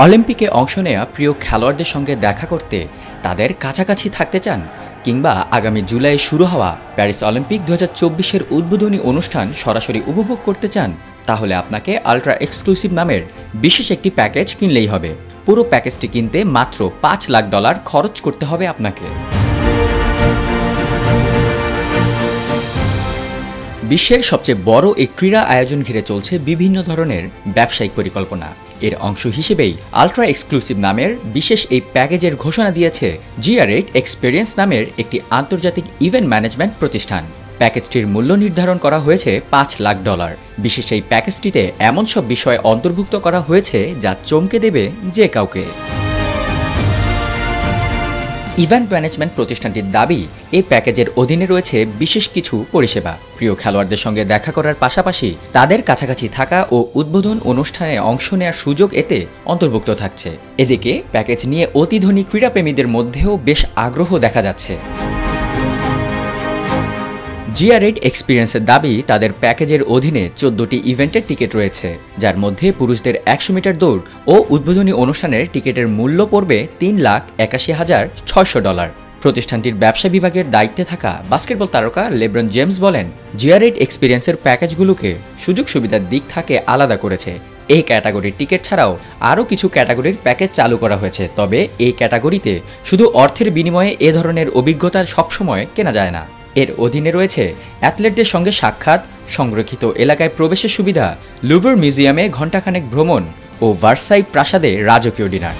অলিম্পিকে অংশ নেওয়া প্রিয় খেলোয়াড়দের সঙ্গে দেখা করতে তাদের কাছাকাছি থাকতে চান, কিংবা আগামী জুলাই শুরু হওয়া প্যারিস অলিম্পিক 2024-এর উদ্বোধনী অনুষ্ঠান সরাসরি উপভোগ করতে চান, তাহলে আপনাকে আলট্রা এক্সক্লুসিভ নামের বিশেষ একটি প্যাকেজ কিনলেই হবে। পুরো প্যাকেজটি কিনতে মাত্র $5 লাখ খরচ করতে হবে আপনাকে। বিশ্বের সবচেয়ে বড় এই ক্রীড়া আয়োজন ঘিরে চলছে বিভিন্ন ধরনের ব্যবসায়িক পরিকল্পনা। এর অংশ হিসেবেই আলট্রা এক্সক্লুসিভ নামের বিশেষ এই প্যাকেজের ঘোষণা দিয়েছে GR8 এক্সপেরিয়েন্স নামের একটি আন্তর্জাতিক ইভেন্ট ম্যানেজমেন্ট প্রতিষ্ঠান। প্যাকেজটির মূল্য নির্ধারণ করা হয়েছে $5 লাখ। বিশেষ এই প্যাকেজটিতে এমন সব বিষয় অন্তর্ভুক্ত করা হয়েছে যা চমকে দেবে যে কাউকে। ইভেন্ট ম্যানেজমেন্ট প্রতিষ্ঠানটির দাবি, এই প্যাকেজের অধীনে রয়েছে বিশেষ কিছু পরিষেবা। প্রিয় খেলোয়াড়দের সঙ্গে দেখা করার পাশাপাশি তাদের কাছাকাছি থাকা ও উদ্বোধন অনুষ্ঠানে অংশ নেওয়ার সুযোগ এতে অন্তর্ভুক্ত থাকছে। এদিকে প্যাকেজ নিয়ে অতিধনী ক্রীড়াপ্রেমীদের মধ্যেও বেশ আগ্রহ দেখা যাচ্ছে। GR8 এক্সপিরিয়েন্সের দাবি, তাদের প্যাকেজের অধীনে 14টি ইভেন্টের টিকিট রয়েছে, যার মধ্যে পুরুষদের 100 মিটার দৌড় ও উদ্বোধনী অনুষ্ঠানের টিকিটের মূল্য পড়বে $3,81,600। প্রতিষ্ঠানটির ব্যবসা বিভাগের দায়িত্বে থাকা বাস্কেটবল তারকা লেব্রন জেমস বলেন, GR8 এক্সপিরিয়েন্সের প্যাকেজগুলোকে সুযোগ সুবিধার দিক থেকে আলাদা করেছে। এই ক্যাটাগরির টিকিট ছাড়াও আরও কিছু ক্যাটাগরির প্যাকেজ চালু করা হয়েছে, তবে এই ক্যাটাগরিতে শুধু অর্থের বিনিময়ে এ ধরনের অভিজ্ঞতা সবসময় কেনা যায় না। এর অধীনে রয়েছে অ্যাথলেটদের সঙ্গে সাক্ষাৎ, সংরক্ষিত এলাকায় প্রবেশের সুবিধা, লুভর মিউজিয়ামে ঘণ্টাখানেক ভ্রমণ ও ভার্সাই প্রাসাদে রাজকীয় ডিনার।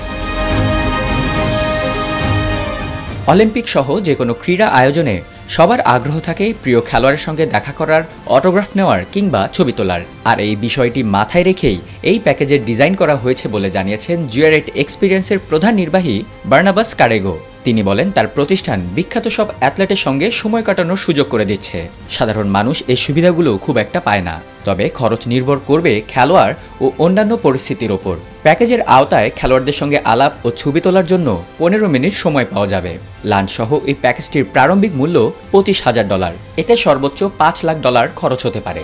অলিম্পিক সহ যে কোনো ক্রীড়া আয়োজনে সবার আগ্রহ থাকে প্রিয় খেলোয়াড়ের সঙ্গে দেখা করার, অটোগ্রাফ নেওয়ার কিংবা ছবি তোলার। আর এই বিষয়টি মাথায় রেখেই এই প্যাকেজের ডিজাইন করা হয়েছে বলে জানিয়েছেন GR8 এক্সপিরিয়েন্সের প্রধান নির্বাহী বার্নাবাস কারেগো। তিনি বলেন, তার প্রতিষ্ঠান বিখ্যাত সব অ্যাথলেটের সঙ্গে সময় কাটানোর সুযোগ করে দিচ্ছে। সাধারণ মানুষ এই সুবিধাগুলো খুব একটা পায় না, তবে খরচ নির্ভর করবে খেলোয়াড় ও অন্যান্য পরিস্থিতির ওপর। প্যাকেজের আওতায় খেলোয়াড়দের সঙ্গে আলাপ ও ছবি তোলার জন্য 15 মিনিট সময় পাওয়া যাবে। লাঞ্চ সহ এই প্যাকেজটির প্রারম্ভিক মূল্য $25,000। এতে সর্বোচ্চ $5 লাখ খরচ হতে পারে।